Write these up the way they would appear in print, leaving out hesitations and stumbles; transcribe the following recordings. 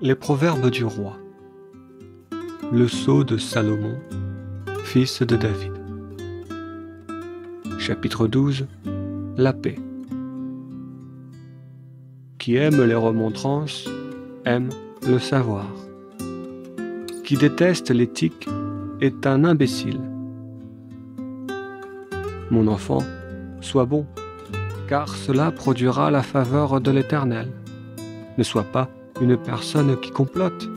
Les proverbes du roi. Le sceau de Salomon, fils de David. Chapitre 12. La paix. Qui aime les remontrances, aime le savoir. Qui déteste l'éthique est un imbécile. Mon enfant, sois bon, car cela produira la faveur de l'Éternel. Ne sois pas une personne qui complote,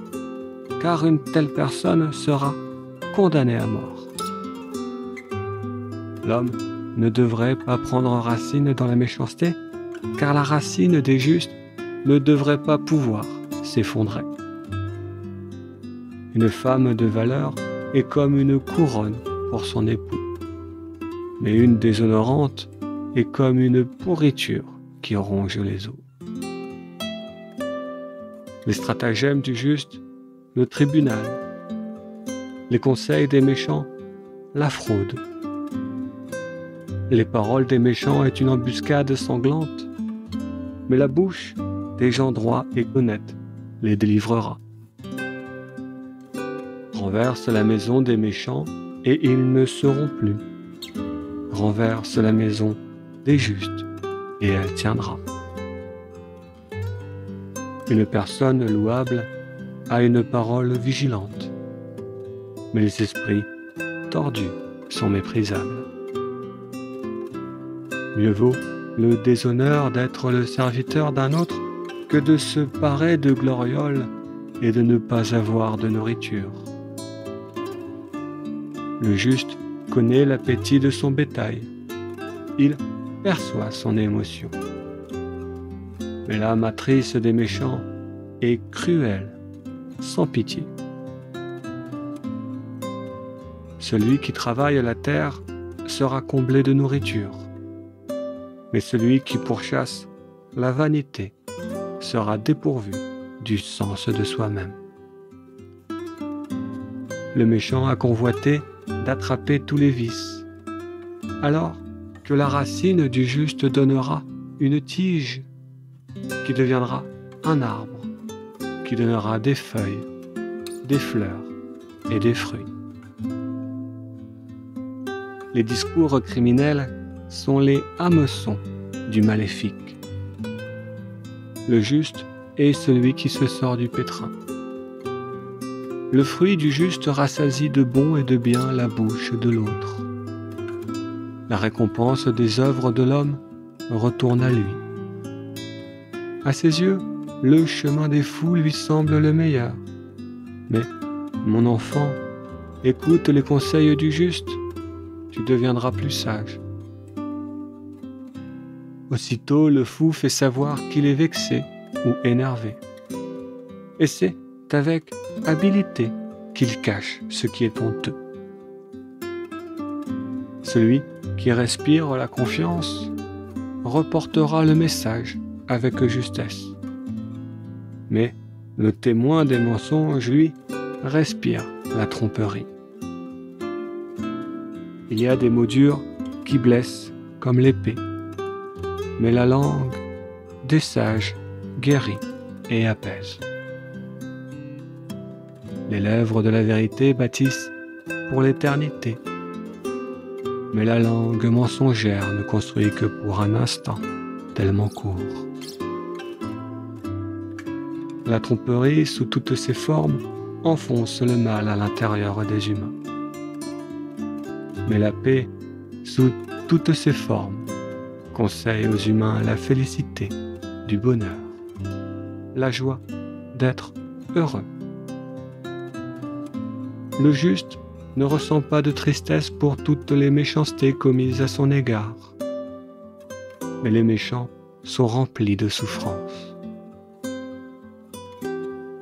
car une telle personne sera condamnée à mort. L'homme ne devrait pas prendre racine dans la méchanceté, car la racine des justes ne devrait pas pouvoir s'effondrer. Une femme de valeur est comme une couronne pour son époux, mais une déshonorante est comme une pourriture qui ronge les os. Les stratagèmes du juste, le tribunal. Les conseils des méchants, la fraude. Les paroles des méchants est une embuscade sanglante, mais la bouche des gens droits et honnêtes les délivrera. Renverse la maison des méchants et ils ne seront plus. Renverse la maison des justes et elle tiendra. Une personne louable a une parole vigilante, mais les esprits tordus sont méprisables. Mieux vaut le déshonneur d'être le serviteur d'un autre que de se parer de glorioles et de ne pas avoir de nourriture. Le juste connaît l'appétit de son bétail. Il perçoit son émotion. Mais la matrice des méchants est cruelle, sans pitié. Celui qui travaille la terre sera comblé de nourriture, mais celui qui pourchasse la vanité sera dépourvu du sens de soi-même. Le méchant a convoité d'attraper tous les vices, alors que la racine du juste donnera une tige qui deviendra un arbre, qui donnera des feuilles, des fleurs et des fruits. Les discours criminels sont les hameçons du maléfique. Le juste est celui qui se sort du pétrin. Le fruit du juste rassasie de bon et de bien la bouche de l'autre. La récompense des œuvres de l'homme retourne à lui. À ses yeux, le chemin des fous lui semble le meilleur. Mais, mon enfant, écoute les conseils du juste, tu deviendras plus sage. Aussitôt, le fou fait savoir qu'il est vexé ou énervé. Et c'est avec habileté qu'il cache ce qui est honteux. Celui qui respire la confiance reportera le message avec justesse. Mais le témoin des mensonges, lui, respire la tromperie. Il y a des mots durs qui blessent comme l'épée, mais la langue des sages guérit et apaise. Les lèvres de la vérité bâtissent pour l'éternité, mais la langue mensongère ne construit que pour un instant, tellement court. La tromperie, sous toutes ses formes, enfonce le mal à l'intérieur des humains. Mais la paix, sous toutes ses formes, conseille aux humains la félicité du bonheur, la joie d'être heureux. Le juste ne ressent pas de tristesse pour toutes les méchancetés commises à son égard, mais les méchants sont remplis de souffrance.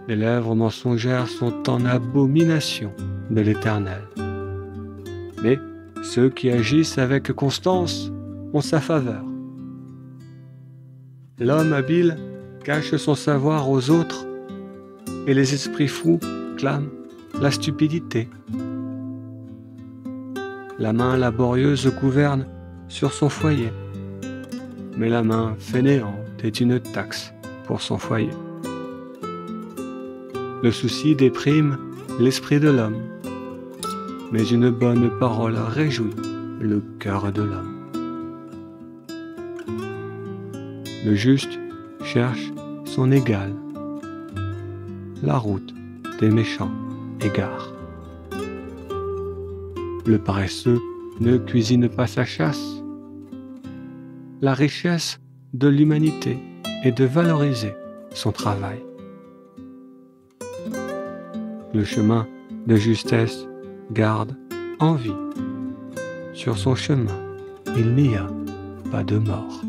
Les lèvres mensongères sont en abomination de l'Éternel. Mais ceux qui agissent avec constance ont sa faveur. L'homme habile cache son savoir aux autres et les esprits fous clament la stupidité. La main laborieuse gouverne sur son foyer, mais la main fainéante est une taxe pour son foyer. Le souci déprime l'esprit de l'homme, mais une bonne parole réjouit le cœur de l'homme. Le juste cherche son égal, la route des méchants égare. Le paresseux ne cuisine pas sa chasse. La richesse de l'humanité est de valoriser son travail. Le chemin de justesse garde en vie. Sur son chemin, il n'y a pas de mort.